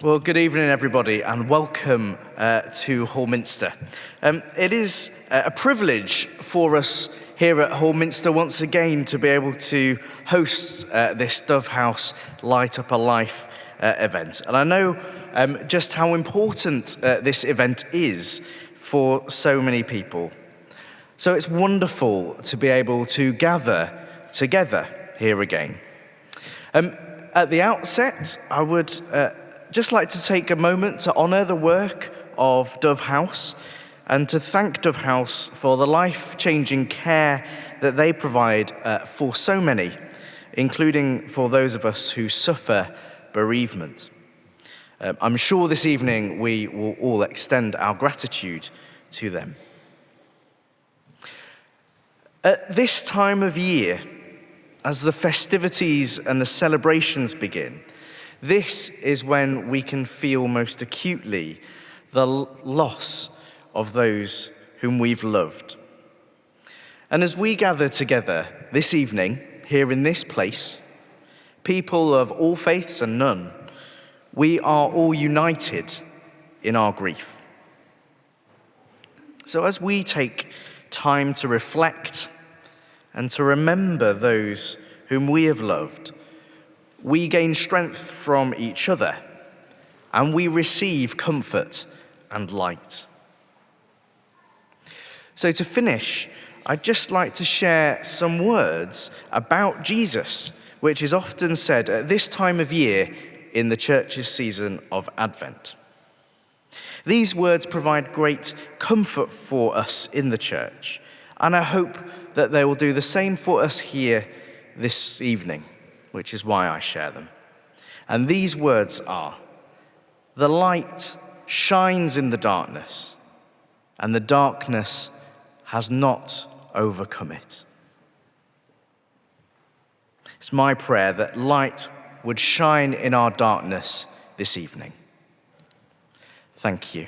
Well, good evening, everybody, and welcome to Hallminster. It is a privilege for us here at Hallminster once again to be able to host this Dove House Light Up a Life event. And I know just how important this event is for so many people. So it's wonderful to be able to gather together here again. At the outset, I would just like to take a moment to honour the work of Dove House and to thank Dove House for the life-changing care that they provide for so many, including for those of us who suffer bereavement. I'm sure this evening we will all extend our gratitude to them. At this time of year, as the festivities and the celebrations begin, this is when we can feel most acutely the loss of those whom we've loved. And as we gather together this evening, here in this place, people of all faiths and none, we are all united in our grief. So as we take time to reflect and to remember those whom we have loved, we gain strength from each other, and we receive comfort and light. So to finish, I'd just like to share some words about Jesus, which is often said at this time of year in the church's season of Advent. These words provide great comfort for us in the church, and I hope that they will do the same for us here this evening, which is why I share them. And these words are, "The light shines in the darkness, and the darkness has not overcome it." It's my prayer that light would shine in our darkness this evening. Thank you.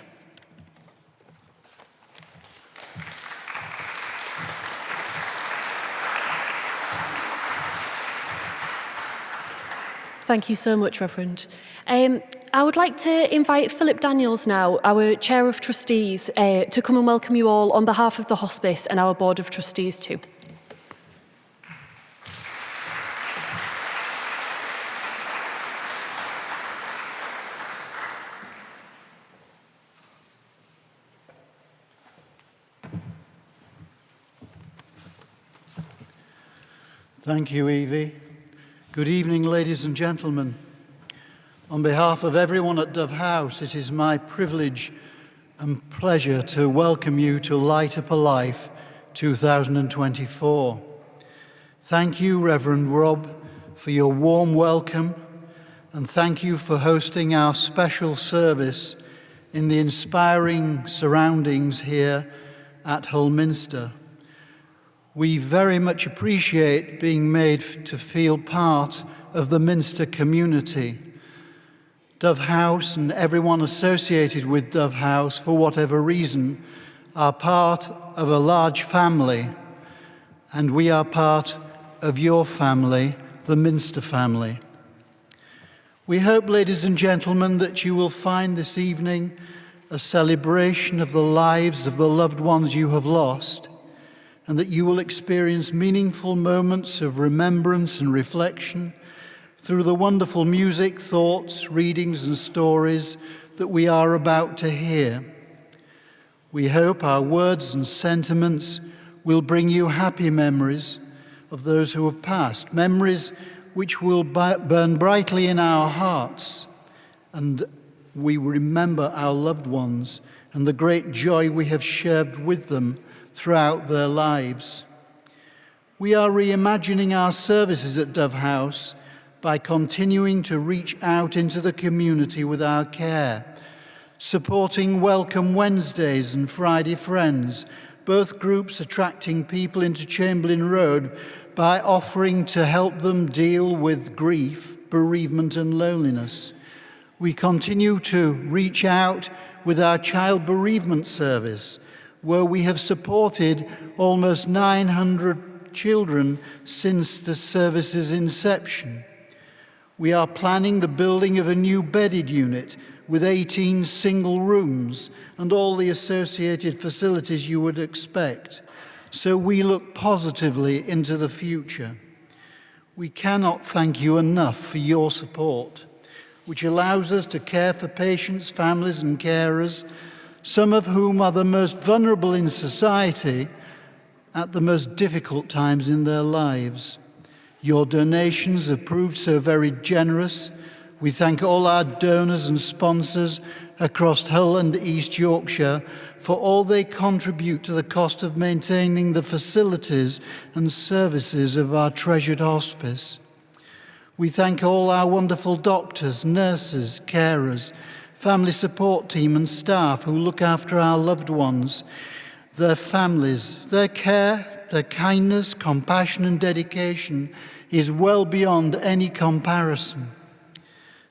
Thank you so much, Reverend. I would like to invite Philip Daniels now, our Chair of Trustees, to come and welcome you all on behalf of the Hospice and our Board of Trustees too. Thank you, Evie. Good evening, ladies and gentlemen. On behalf of everyone at Dove House, it is my privilege and pleasure to welcome you to Light Up a Life 2024. Thank you, Reverend Rob, for your warm welcome, and thank you for hosting our special service in the inspiring surroundings here at Hallminster. We very much appreciate being made to feel part of the Minster community. Dove House and everyone associated with Dove House, for whatever reason, are part of a large family, and we are part of your family, the Minster family. We hope, ladies and gentlemen, that you will find this evening a celebration of the lives of the loved ones you have lost, and that you will experience meaningful moments of remembrance and reflection through the wonderful music, thoughts, readings, and stories that we are about to hear. We hope our words and sentiments will bring you happy memories of those who have passed, memories which will burn brightly in our hearts, and we remember our loved ones and the great joy we have shared with them throughout their lives. We are reimagining our services at Dove House by continuing to reach out into the community with our care, supporting Welcome Wednesdays and Friday Friends, both groups attracting people into Chamberlain Road by offering to help them deal with grief, bereavement and loneliness. We continue to reach out with our child bereavement service, where we have supported almost 900 children since the service's inception. We are planning the building of a new bedded unit with 18 single rooms and all the associated facilities you would expect. So we look positively into the future. We cannot thank you enough for your support, which allows us to care for patients, families and carers, some of whom are the most vulnerable in society at the most difficult times in their lives. Your donations have proved so very generous. We thank all our donors and sponsors across Hull and East Yorkshire for all they contribute to the cost of maintaining the facilities and services of our treasured hospice. We thank all our wonderful doctors, nurses, carers, family support team and staff who look after our loved ones, their families. Their care, their kindness, compassion and dedication is well beyond any comparison.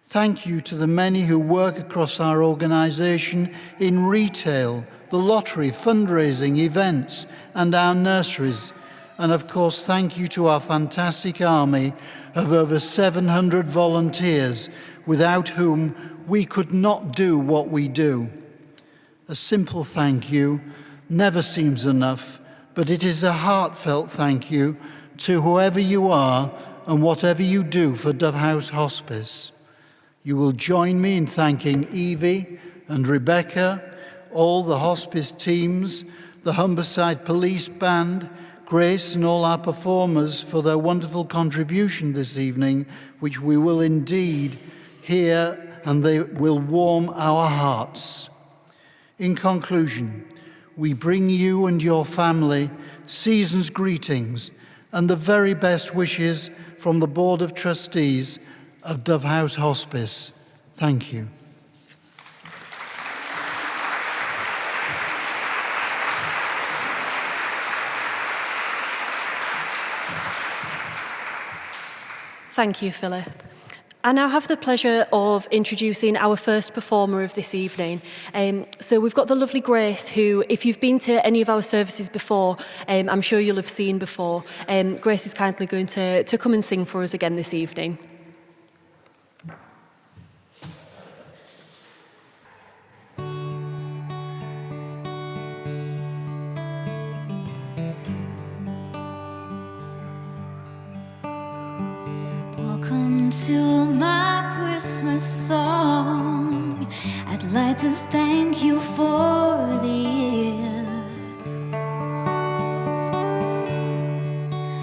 Thank you to the many who work across our organisation in retail, the lottery, fundraising, events and our nurseries. And of course, thank you to our fantastic army of over 700 volunteers, without whom we could not do what we do. A simple thank you never seems enough, but it is a heartfelt thank you to whoever you are and whatever you do for Dove House Hospice. You will join me in thanking Evie and Rebecca, all the hospice teams, the Humberside Police Band, Grace and all our performers for their wonderful contribution this evening, which we will indeed hear and they will warm our hearts. In conclusion, we bring you and your family season's greetings and the very best wishes from the Board of Trustees of Dove House Hospice. Thank you. Thank you, Philip. I now have the pleasure of introducing our first performer of this evening. So we've got the lovely Grace, who, if you've been to any of our services before, I'm sure you'll have seen before. Grace is kindly going to come and sing for us again this evening. Welcome to my Christmas song. I'd like to thank you for the year.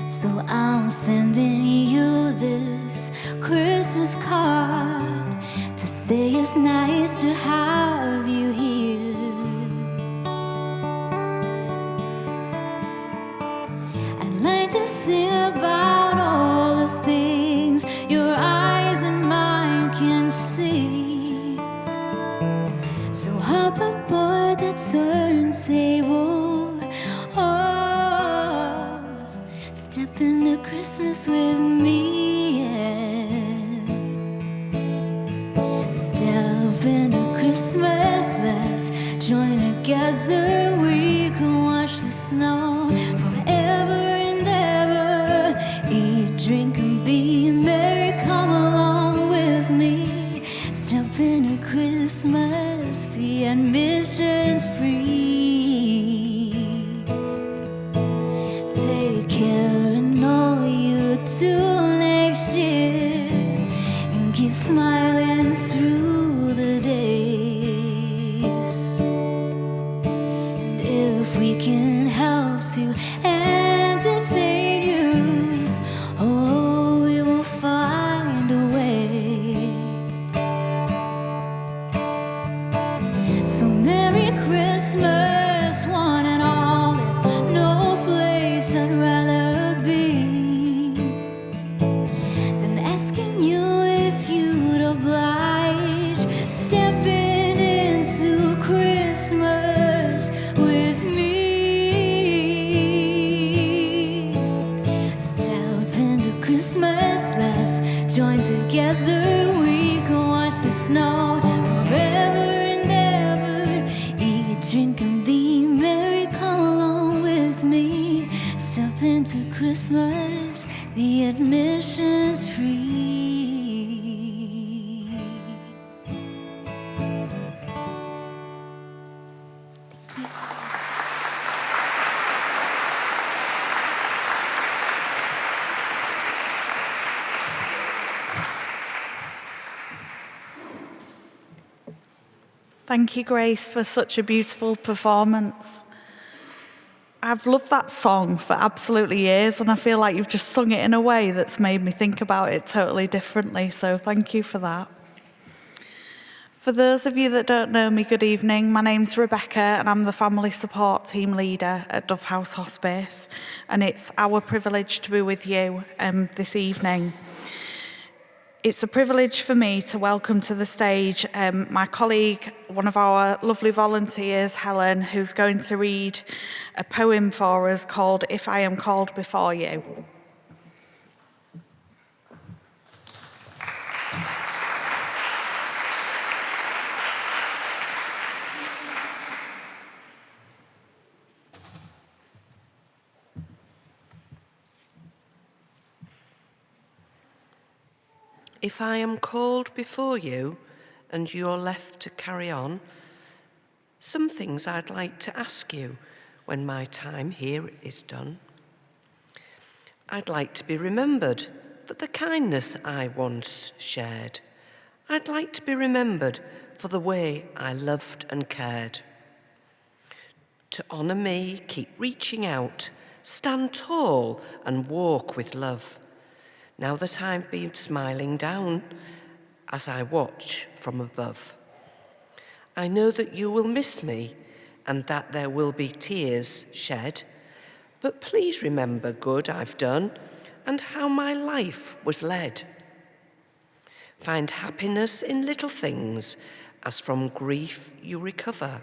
So I'm sending you this Christmas card to say it's nice to have you here. I'd like to sing about all the things your eyes and mine can see. So hop aboard the turntable. Oh, step into Christmas with me. Yeah. Step into Christmas, let's join together. We can watch the snow forever and ever. Eat, drink and be merry. Come along with me. Step into Christmas, the admission's free. Take care and all you do next year, and keep smiling through the days. And if we can help to entertain you, oh, we will find a way. So Merry Christmas, one and all. There's no place I'd rather be than asking you if you'd oblige stepping into Christmas with me. Step into Christmas, let's join together. We can watch the snow forever and ever. Eat, drink and be merry. Come along with me. Step into Christmas, the admission's free. Thank you, Grace, for such a beautiful performance. I've loved that song for absolutely years, and I feel like you've just sung it in a way that's made me think about it totally differently, so thank you for that. For those of you that don't know me, good evening. My name's Rebecca, and I'm the Family Support Team Leader at Dove House Hospice, and it's our privilege to be with you this evening. It's a privilege for me to welcome to the stage my colleague, one of our lovely volunteers, Helen, who's going to read a poem for us called If I Am Called Before You. If I am called before you and you're left to carry on, some things I'd like to ask you when my time here is done. I'd like to be remembered for the kindness I once shared. I'd like to be remembered for the way I loved and cared. To honour me, keep reaching out, stand tall and walk with love. Now that I've been smiling down as I watch from above. I know that you will miss me and that there will be tears shed, but please remember good I've done and how my life was led. Find happiness in little things as from grief you recover.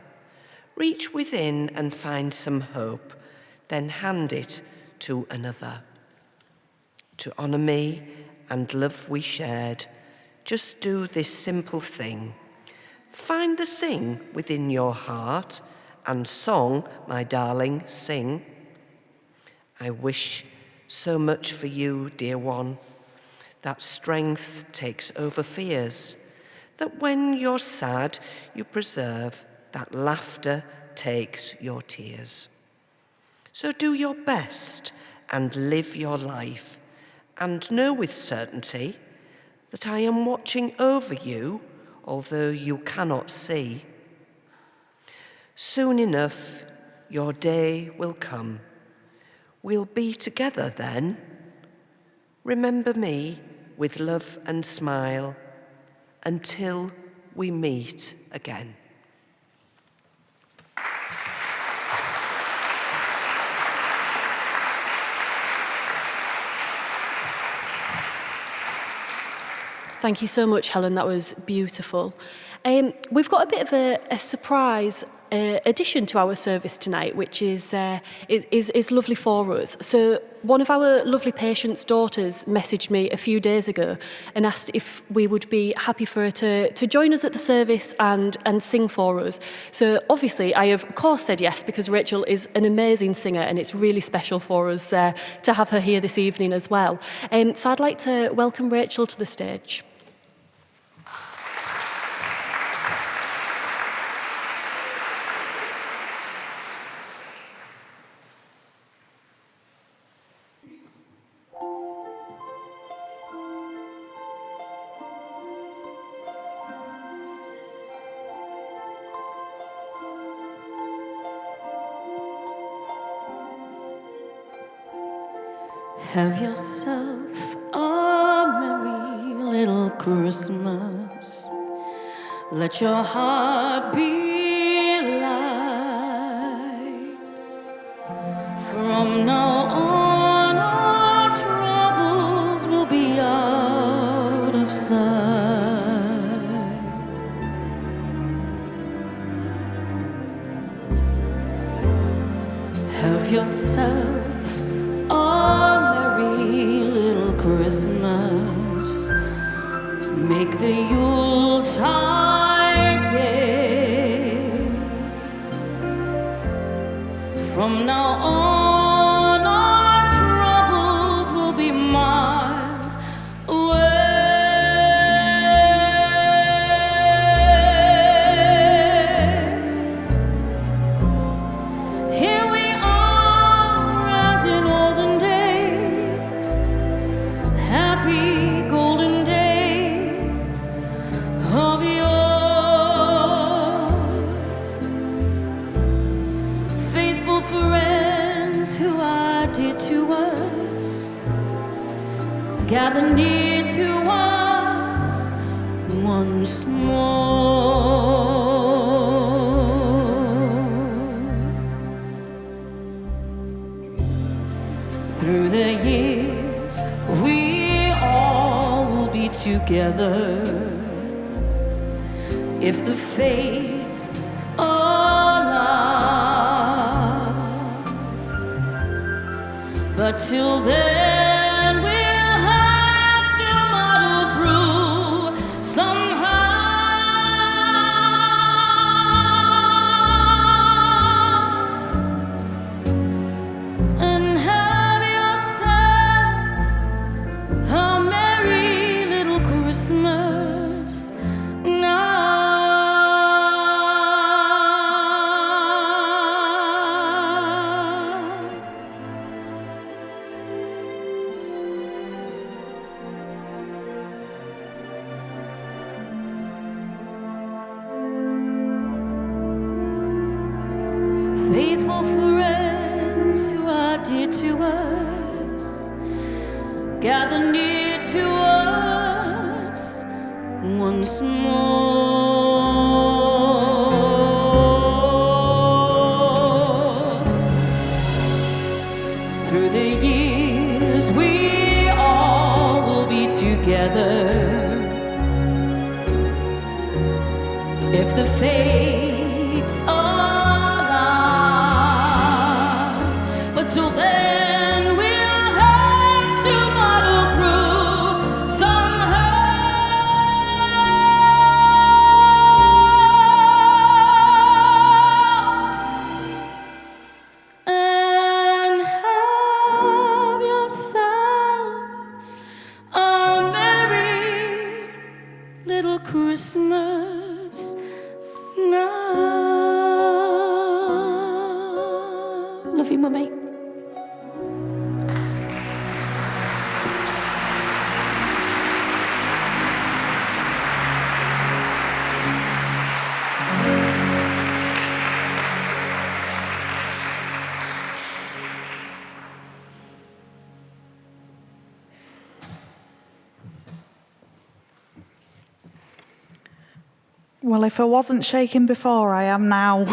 Reach within and find some hope, then hand it to another. To honour me and love we shared, just do this simple thing. Find the sing within your heart, and song, my darling, sing. I wish so much for you, dear one, that strength takes over fears, that when you're sad, you preserve, that laughter takes your tears. So do your best and live your life, and know with certainty that I am watching over you, although you cannot see. Soon enough, your day will come. We'll be together then. Remember me with love and smile until we meet again. Thank you so much, Helen. That was beautiful. We've got a bit of a surprise addition to our service tonight, which is lovely for us. So one of our lovely patients' daughters messaged me a few days ago and asked if we would be happy for her to join us at the service and sing for us. So obviously I of course said yes, because Rachel is an amazing singer and it's really special for us to have her here this evening as well. So I'd like to welcome Rachel to the stage. Have yourself a merry little Christmas. Let your heart be light. From now on, our troubles will be out of sight. Have yourself Christmas, make the Yuletide gay. From now on, our troubles will be miles away. Here we are as in olden days, happy golden days of yore. gather near to us once more. Through the years, we all will be together if the fates allow. But till then, we'll have to muddle through somehow and have yourself a merry little Christmas now. Faithful friends who are dear to us, gather near to us once more. Through the years, we all will be together if the fates allow. But till then, we'll have to muddle through somehow and have yourself a merry little Christmas now. Love you, Mummy. Well, if I wasn't shaking before, I am now.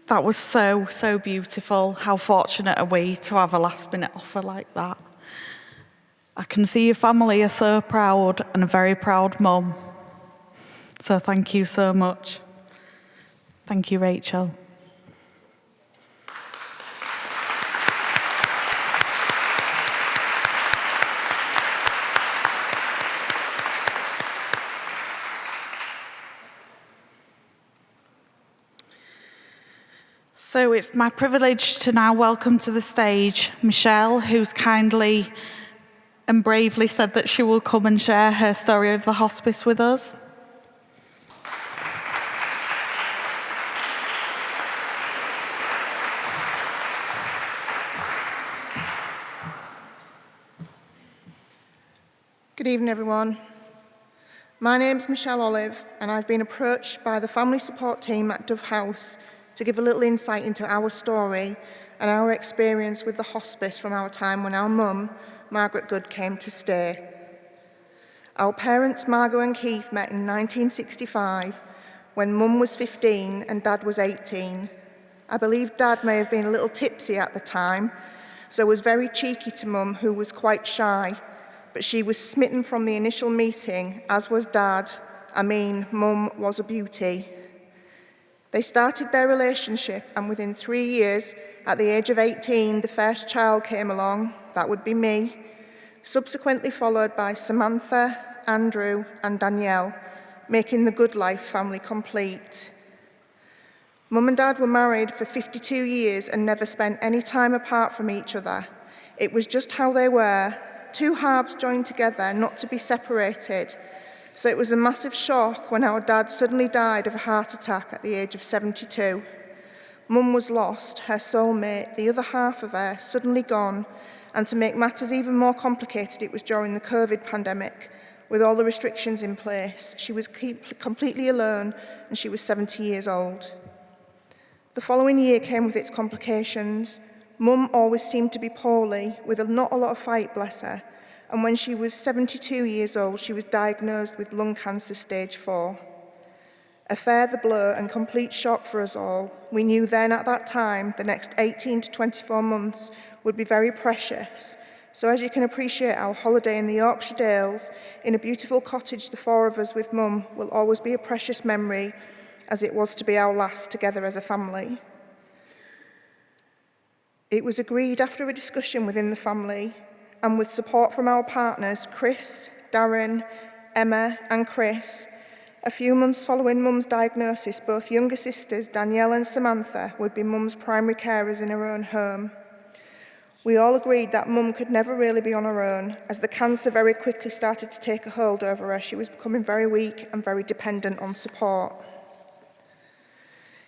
That was so, so beautiful. How fortunate are we to have a last-minute offer like that? I can see your family are so proud and a very proud mum. So thank you so much. Thank you, Rachel. So it's my privilege to now welcome to the stage Michelle, who's kindly and bravely said that she will come and share her story of the hospice with us. Good evening, everyone. My name's Michelle Olive, and I've been approached by the family support team at Dove House to give a little insight into our story and our experience with the hospice from our time when our mum, Margaret Good, came to stay. Our parents, Margot and Keith, met in 1965 when Mum was 15 and Dad was 18. I believe Dad may have been a little tipsy at the time, so was very cheeky to Mum, who was quite shy, but she was smitten from the initial meeting, as was Dad. I mean, Mum was a beauty. They started their relationship, and within 3 years, at the age of 18, the first child came along. That would be me, subsequently followed by Samantha, Andrew, and Danielle, making the Good Life family complete. Mum and Dad were married for 52 years and never spent any time apart from each other. It was just how they were, two halves joined together, not to be separated. So it was a massive shock when our dad suddenly died of a heart attack at the age of 72. Mum was lost, her soulmate, the other half of her, suddenly gone, and to make matters even more complicated, it was during the COVID pandemic, with all the restrictions in place. She was completely alone, and she was 70 years old. The following year came with its complications. Mum always seemed to be poorly, with not a lot of fight, bless her, and when she was 72 years old, she was diagnosed with lung cancer stage 4. A further blow and complete shock for us all. We knew then at that time the next 18 to 24 months would be very precious. So as you can appreciate, our holiday in the Yorkshire Dales, in a beautiful cottage, the 4 of us with Mum, will always be a precious memory, as it was to be our last together as a family. It was agreed after a discussion within the family, and with support from our partners, Chris, Darren, Emma and Chris, a few months following Mum's diagnosis, both younger sisters, Danielle and Samantha, would be Mum's primary carers in her own home. We all agreed that Mum could never really be on her own, as the cancer very quickly started to take a hold over her. She was becoming very weak and very dependent on support.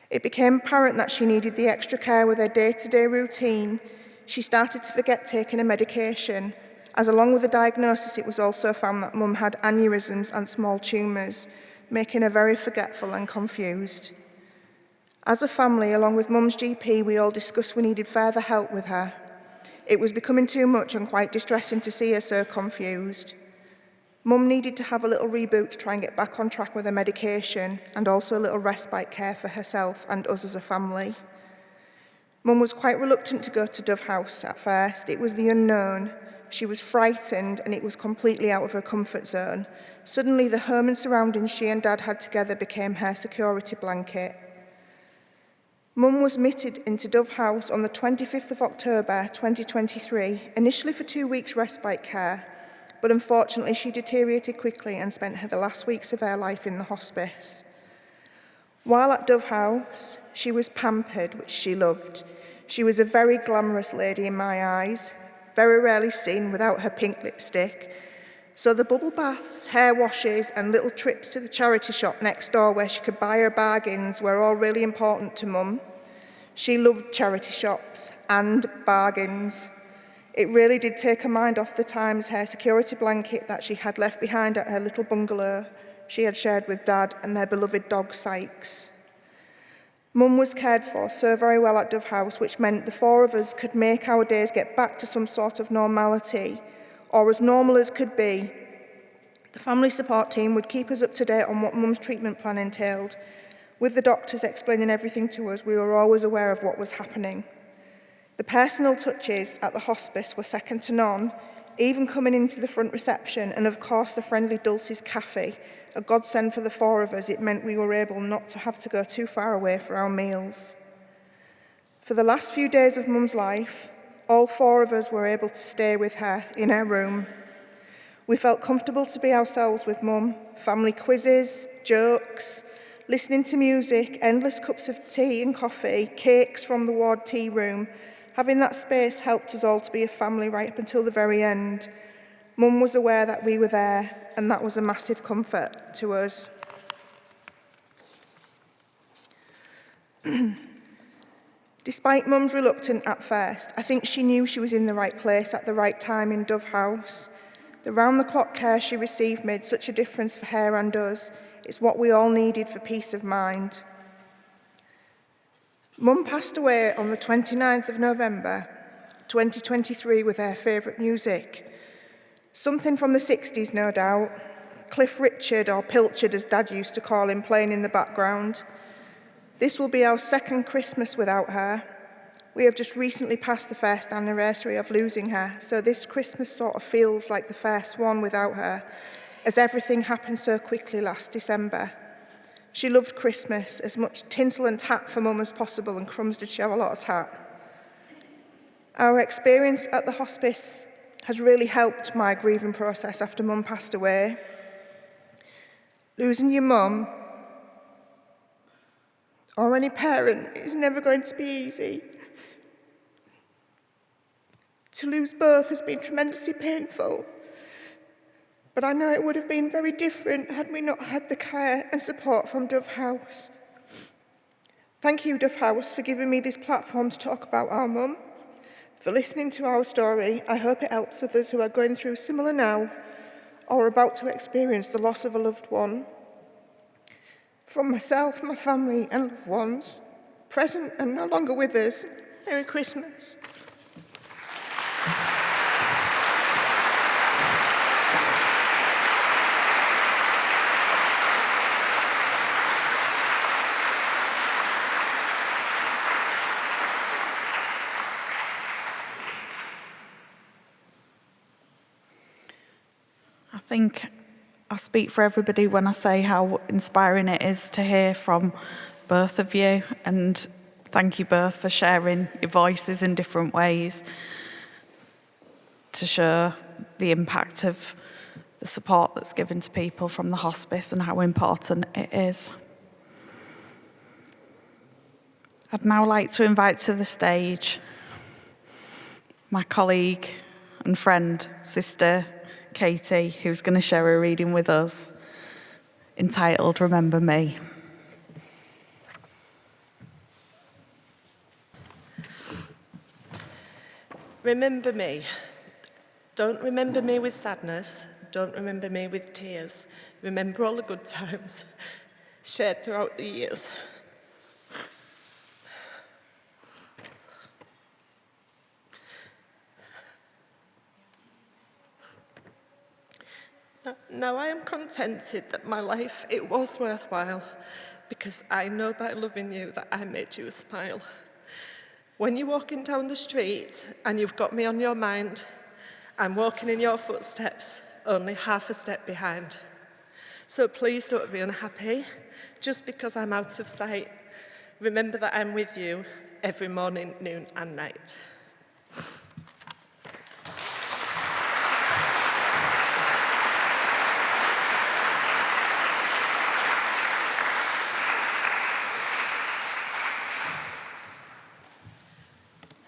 It became apparent that she needed the extra care with her day-to-day routine. She started to forget taking her medication, as along with the diagnosis, it was also found that Mum had aneurysms and small tumours, making her very forgetful and confused. As a family, along with Mum's GP, we all discussed we needed further help with her. It was becoming too much and quite distressing to see her so confused. Mum needed to have a little reboot to try and get back on track with her medication, and also a little respite care for herself and us as a family. Mum was quite reluctant to go to Dove House at first. It was the unknown. She was frightened and it was completely out of her comfort zone. Suddenly, the home and surroundings she and Dad had together became her security blanket. Mum was admitted into Dove House on the 25th of October 2023, initially for 2 weeks respite care, but unfortunately she deteriorated quickly and spent the last weeks of her life in the hospice. While at Dove House, she was pampered, which she loved. She was a very glamorous lady in my eyes, very rarely seen without her pink lipstick. So the bubble baths, hair washes and little trips to the charity shop next door where she could buy her bargains were all really important to Mum. She loved charity shops and bargains. It really did take her mind off the times her security blanket that she had left behind at her little bungalow she had shared with Dad and their beloved dog Sykes. Mum was cared for so very well at Dove House, which meant the 4 of us could make our days get back to some sort of normality, or as normal as could be. The family support team would keep us up to date on what Mum's treatment plan entailed. With the doctors explaining everything to us, we were always aware of what was happening. The personal touches at the hospice were second to none, even coming into the front reception, and of course the friendly Dulce's cafe, a godsend for the 4 of us. It meant we were able not to have to go too far away for our meals. For the last few days of Mum's life, all 4 of us were able to stay with her in her room. We felt comfortable to be ourselves with Mum, family quizzes, jokes, listening to music, endless cups of tea and coffee, cakes from the ward tea room. Having that space helped us all to be a family right up until the very end. Mum was aware that we were there, and that was a massive comfort to us. Despite Mum's reluctance at first, I think she knew she was in the right place at the right time in Dove House. The round-the-clock care she received made such a difference for her and us. It's what we all needed for peace of mind. Mum passed away on the 29th of November 2023 with her favourite music. Something from the 60s, no doubt. Cliff Richard, or Pilchard as Dad used to call him, playing in the background. This will be our second Christmas without her. We have just recently passed the first anniversary of losing her, so this Christmas sort of feels like the first one without her, as everything happened so quickly last December. She loved Christmas, as much tinsel and tat for Mum as possible, and crumbs did she have a lot of tat. Our experience at the hospice has really helped my grieving process after Mum passed away. Losing your mum, or any parent, is never going to be easy. To lose both has been tremendously painful, but I know it would have been very different had we not had the care and support from Dove House. Thank you, Dove House, for giving me this platform to talk about our mum, for listening to our story. I hope it helps others who are going through similar now or about to experience the loss of a loved one. From myself, my family and loved ones, present and no longer with us, Merry Christmas. I think I speak for everybody when I say how inspiring it is to hear from both of you, and thank you both for sharing your voices in different ways to show the impact of the support that's given to people from the hospice and how important it is. I'd now like to invite to the stage my colleague and friend, Sister Katie, who's going to share a reading with us entitled Remember Me. Remember me. Don't remember me with sadness. Don't remember me with tears. Remember all the good times shared throughout the years. Now I am contented that my life, it was worthwhile, because I know by loving you that I made you smile. When you're walking down the street and you've got me on your mind, I'm walking in your footsteps, only half a step behind. So please don't be unhappy just because I'm out of sight. Remember that I'm with you every morning, noon and night.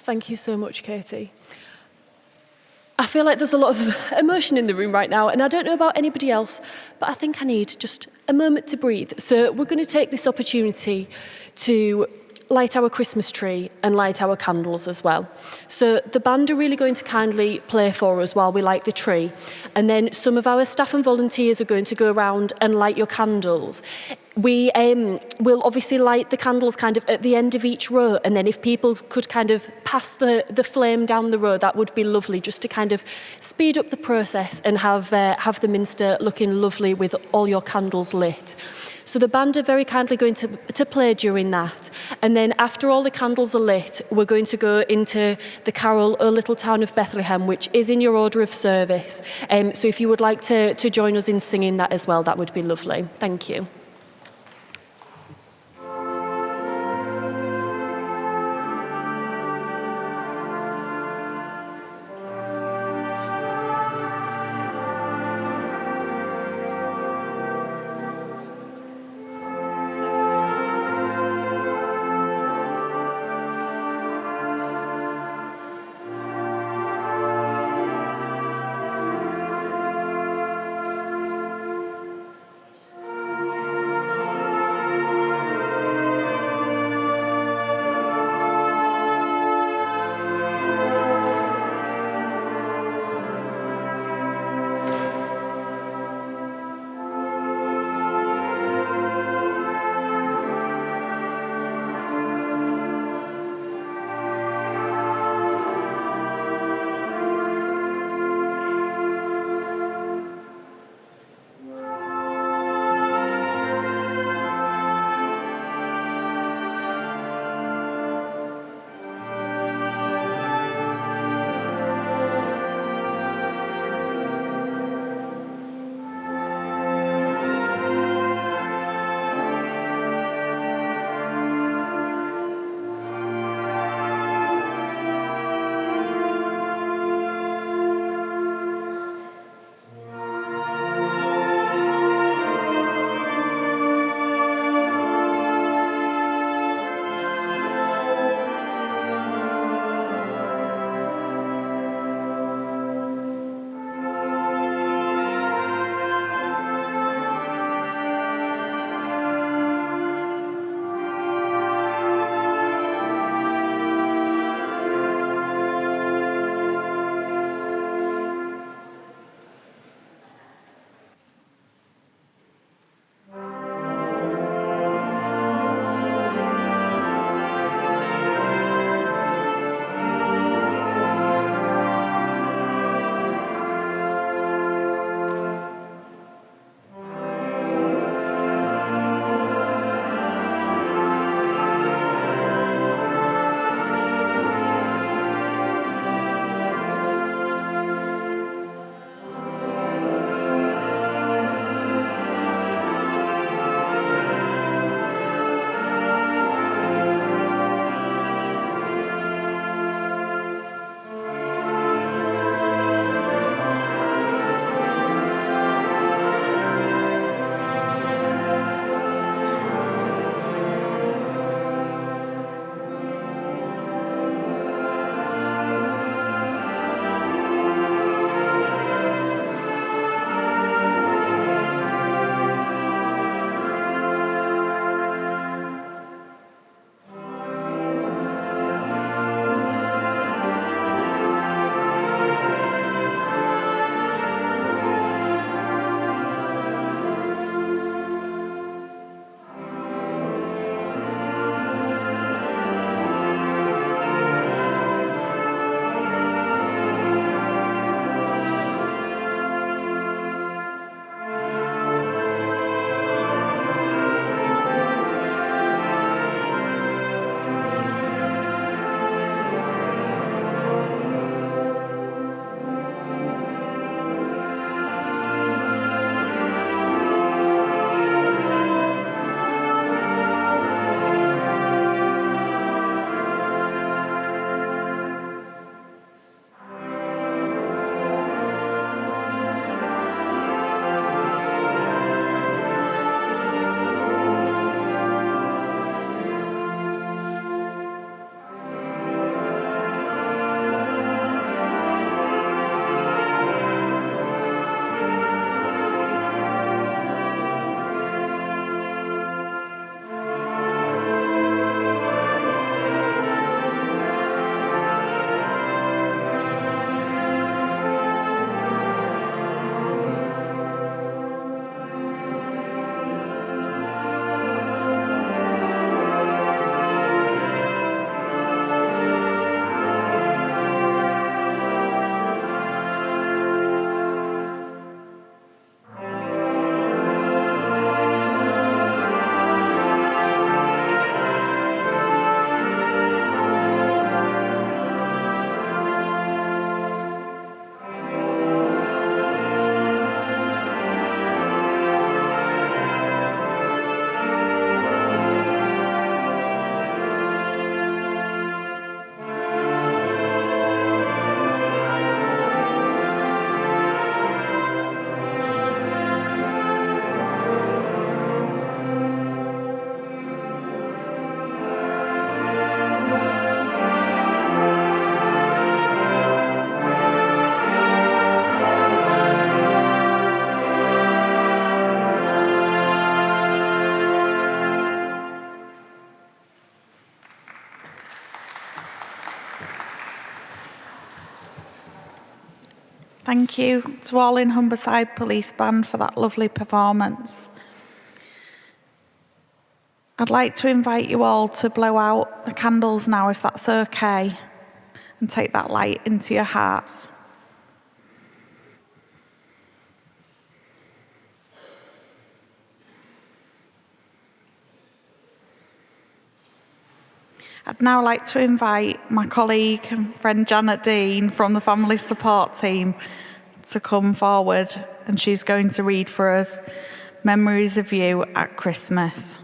Thank you so much, Katie. I feel like there's a lot of emotion in the room right now, and I don't know about anybody else, but I think I need just a moment to breathe. So we're going to take this opportunity to light our Christmas tree and light our candles as well. So the band are really going to kindly play for us while we light the tree, and then some of our staff and volunteers are going to go around and light your candles. We will obviously light the candles kind of at the end of each row, and then if people could kind of pass the flame down the row, that would be lovely, just to kind of speed up the process and have the minster looking lovely with all your candles lit. So the band are very kindly going to play during that. And then after all the candles are lit, we're going to go into the carol, O Little Town of Bethlehem, which is in your order of service. So if you would like to join us in singing that as well, that would be lovely. Thank you. Thank you to all in Humberside Police Band for that lovely performance. I'd like to invite you all to blow out the candles now, if that's okay, and take that light into your hearts. I'd now like to invite my colleague and friend Janet Dean from the family support team to come forward, and she's going to read for us Memories of You at Christmas.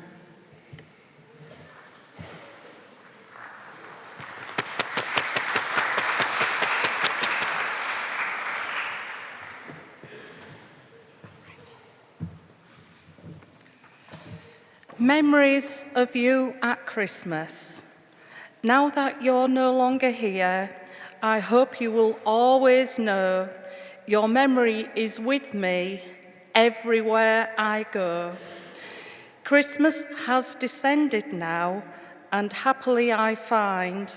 Memories of you at Christmas. Now that you're no longer here, I hope you will always know your memory is with me everywhere I go. Christmas has descended now, and happily I find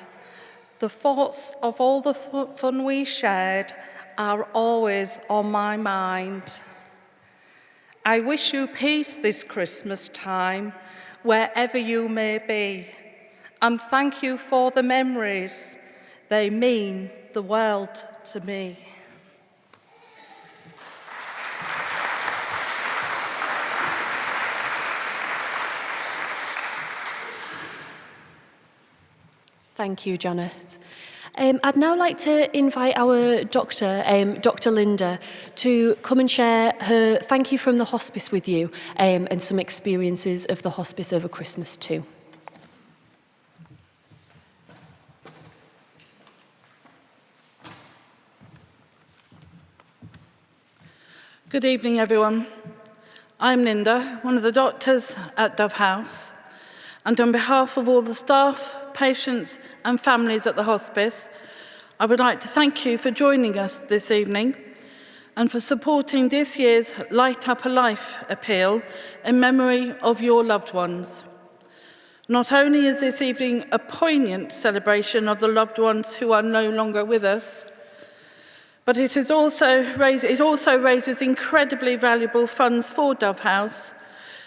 the thoughts of all the fun we shared are always on my mind. I wish you peace this Christmas time, wherever you may be, and thank you for the memories. They mean the world to me. Thank you, Janet. I'd now like to invite our doctor, Dr. Linda, to come and share her thank you from the hospice with you and some experiences of the hospice over Christmas too. Good evening, everyone. I'm Linda, one of the doctors at Dove House, and on behalf of all the staff, patients and families at the hospice, I would like to thank you for joining us this evening and for supporting this year's Light Up a Life appeal in memory of your loved ones. Not only is this evening a poignant celebration of the loved ones who are no longer with us, but it also raises incredibly valuable funds for Dove House,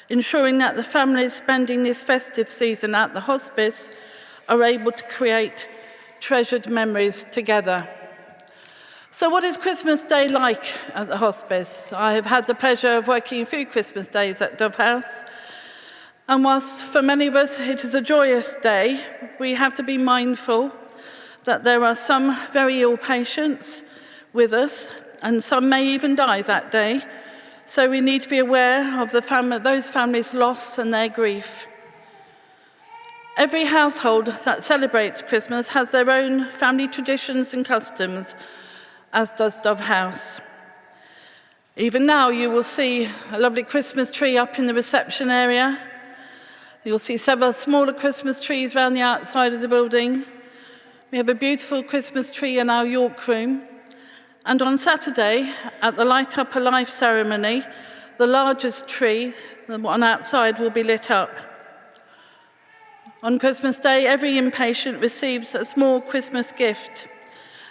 ensuring that the families spending this festive season at the hospice are able to create treasured memories together. So what is Christmas Day like at the hospice? I have had the pleasure of working a few Christmas days at Dove House, and whilst for many of us it is a joyous day, we have to be mindful that there are some very ill patients with us, and some may even die that day, so we need to be aware of those families' loss and their grief. Every household that celebrates Christmas has their own family traditions and customs, as does Dove House. Even now you will see a lovely Christmas tree up in the reception area. You'll see several smaller Christmas trees around the outside of the building. We have a beautiful Christmas tree in our York room. And on Saturday, at the Light Up a Life ceremony, the largest tree, the one outside, will be lit up. On Christmas Day, every inpatient receives a small Christmas gift,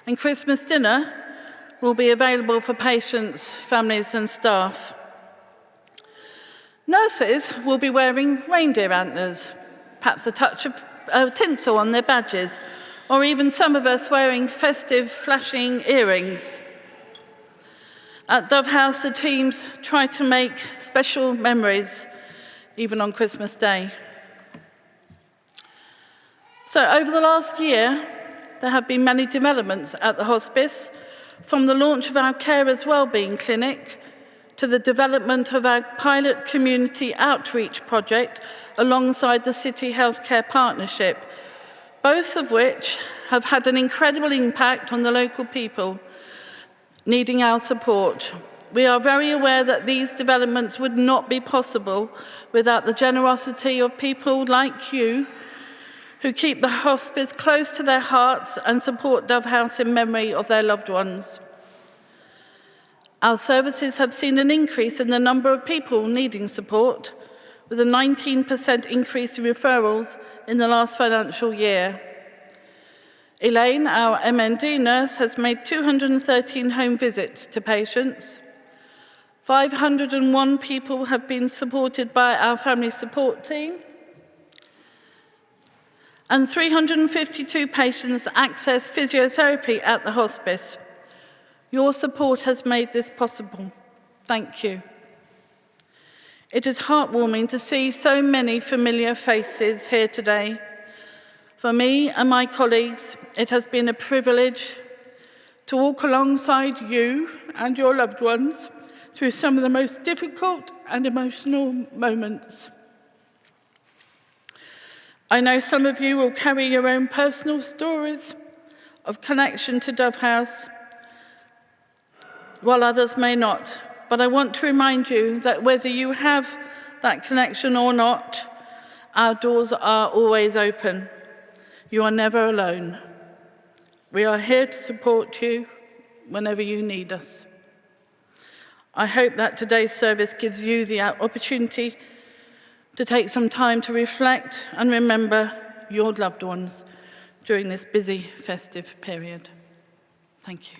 and Christmas dinner will be available for patients, families and staff. Nurses will be wearing reindeer antlers, perhaps a touch of tinsel on their badges, or even some of us wearing festive flashing earrings. At Dove House, the teams try to make special memories, even on Christmas Day. So over the last year, there have been many developments at the hospice, from the launch of our Carers Wellbeing Clinic to the development of our pilot community outreach project alongside the City Healthcare Partnership, both of which have had an incredible impact on the local people needing our support. We are very aware that these developments would not be possible without the generosity of people like you, who keep the hospice close to their hearts and support Dove House in memory of their loved ones. Our services have seen an increase in the number of people needing support, with a 19% increase in referrals in the last financial year. Elaine, our MND nurse, has made 213 home visits to patients. 501 people have been supported by our family support team. And 352 patients access physiotherapy at the hospice. Your support has made this possible. Thank you. It is heartwarming to see so many familiar faces here today. For me and my colleagues, it has been a privilege to walk alongside you and your loved ones through some of the most difficult and emotional moments. I know some of you will carry your own personal stories of connection to Dove House, while others may not. But I want to remind you that whether you have that connection or not, our doors are always open. You are never alone. We are here to support you whenever you need us. I hope that today's service gives you the opportunity to take some time to reflect and remember your loved ones during this busy festive period. Thank you.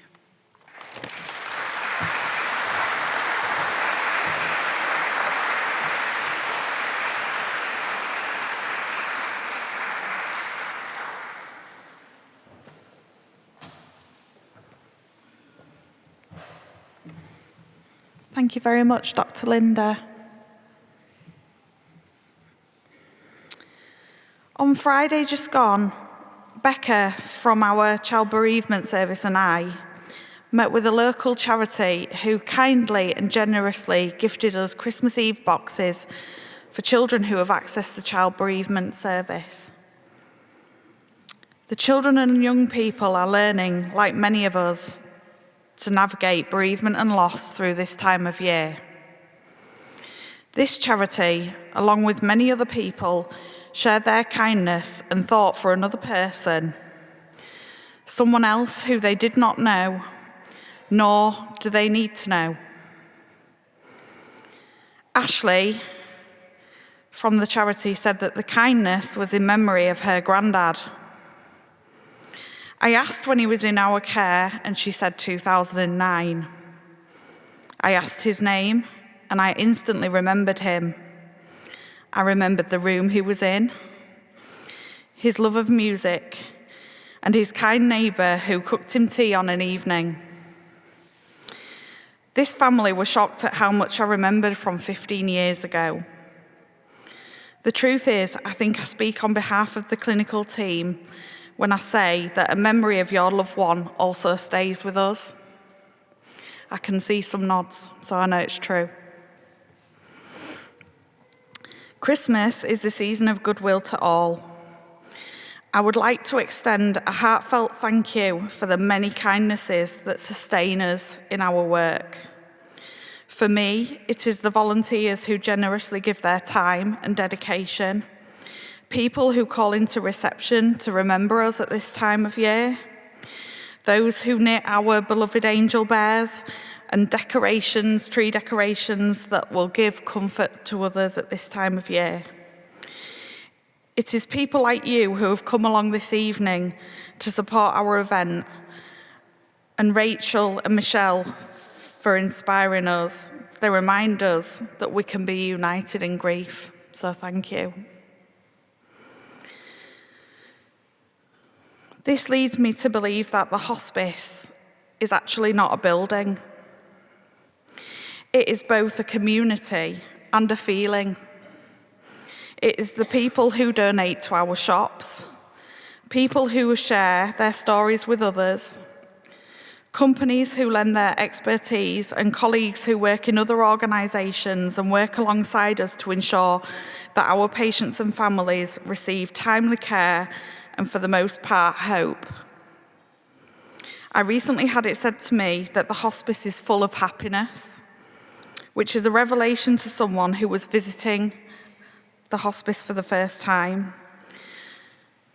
Thank you very much, Dr. Linda. On Friday just gone, Becca from our child bereavement service and I met with a local charity who kindly and generously gifted us Christmas Eve boxes for children who have accessed the child bereavement service. The children and young people are learning, like many of us, to navigate bereavement and loss through this time of year. This charity, along with many other people, shared their kindness and thought for another person, someone else who they did not know, nor do they need to know. Ashley from the charity said that the kindness was in memory of her granddad. I asked when he was in our care, and she said 2009. I asked his name, and I instantly remembered him. I remembered the room he was in, his love of music, and his kind neighbour who cooked him tea on an evening. This family were shocked at how much I remembered from 15 years ago. The truth is, I think I speak on behalf of the clinical team when I say that a memory of your loved one also stays with us. I can see some nods, so I know it's true. Christmas is the season of goodwill to all. I would like to extend a heartfelt thank you for the many kindnesses that sustain us in our work. For me, it is the volunteers who generously give their time and dedication, people who call into reception to remember us at this time of year, those who knit our beloved angel bears and decorations, tree decorations that will give comfort to others at this time of year. It is people like you who have come along this evening to support our event, and Rachel and Michelle for inspiring us. They remind us that we can be united in grief, so thank you. This leads me to believe that the hospice is actually not a building. It is both a community and a feeling. It is the people who donate to our shops, people who share their stories with others, companies who lend their expertise, and colleagues who work in other organisations and work alongside us to ensure that our patients and families receive timely care and, for the most part, hope. I recently had it said to me that the hospice is full of happiness, which is a revelation to someone who was visiting the hospice for the first time.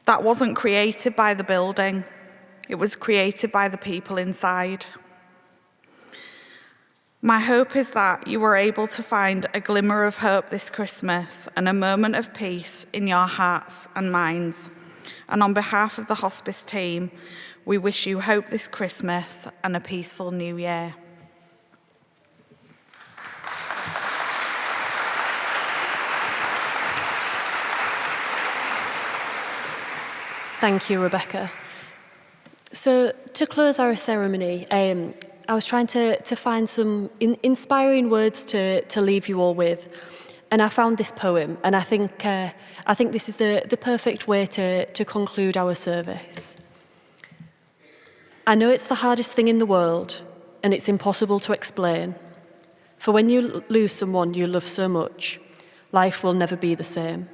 That wasn't created by the building, it was created by the people inside. My hope is that you were able to find a glimmer of hope this Christmas and a moment of peace in your hearts and minds And on behalf of the Hospice team, we wish you hope this Christmas and a peaceful New Year. Thank you, Rebecca. So to close our ceremony, I was trying to find some inspiring words to leave you all with. And I found this poem, and I think this is the perfect way to conclude our service. I know it's the hardest thing in the world, and it's impossible to explain. For when you lose someone you love so much, life will never be the same.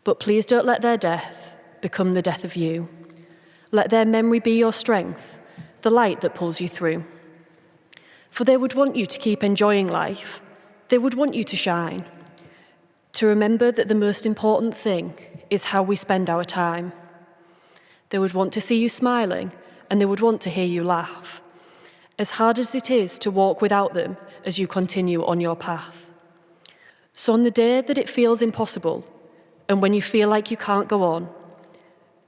But please don't let their death become the death of you. Let their memory be your strength, the light that pulls you through. For they would want you to keep enjoying life. They would want you to shine, to remember that the most important thing is how we spend our time. They would want to see you smiling, and they would want to hear you laugh, as hard as it is to walk without them as you continue on your path. So on the day that it feels impossible, and when you feel like you can't go on,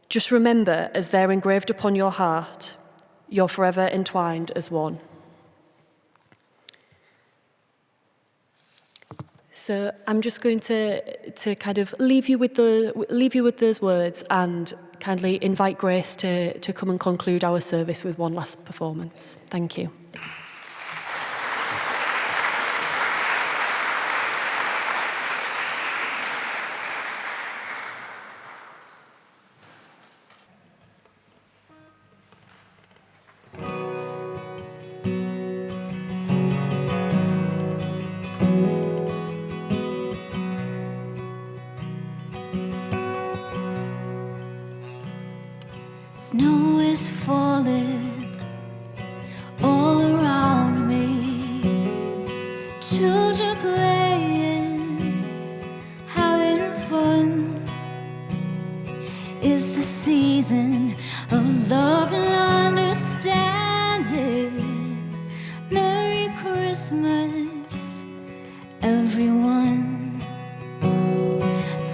just remember, as they're engraved upon your heart, you're forever entwined as one. So I'm just going to kind of leave you with those words and kindly invite Grace to come and conclude our service with one last performance. Thank you. Snow is falling all around me. Children playing, having fun. It's the season of love and understanding. Merry Christmas, everyone.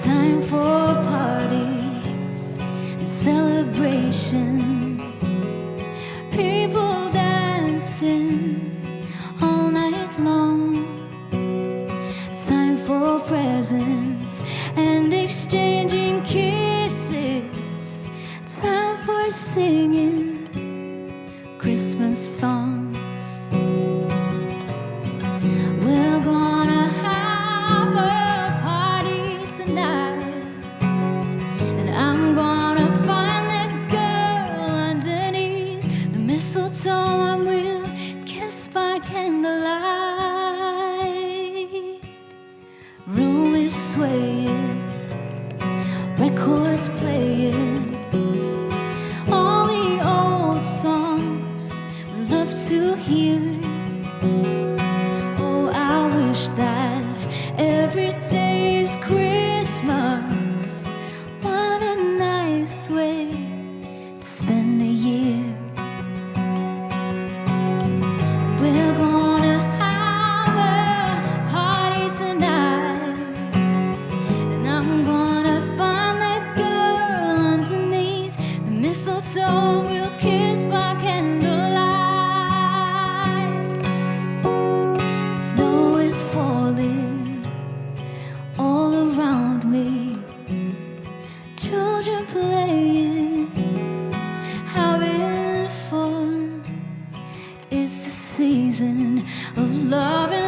Time for parties and celebration. People dancing all night long. Time for presents and exchanging kisses. Time for singing Christmas songs. We're gonna have a party tonight, and I'm gonna find that girl underneath the mistletoe, and we'll kiss by candlelight. Room is swaying, records playing, all the old songs we love to hear. Oh, I wish that every day is Christmas. What a nice way to spend the year. We're gonna have a party tonight, and I'm gonna find that girl underneath the mistletoe. We'll kiss by candlelight. Snow is falling all around me. Children playing, having fun. It's the season of love and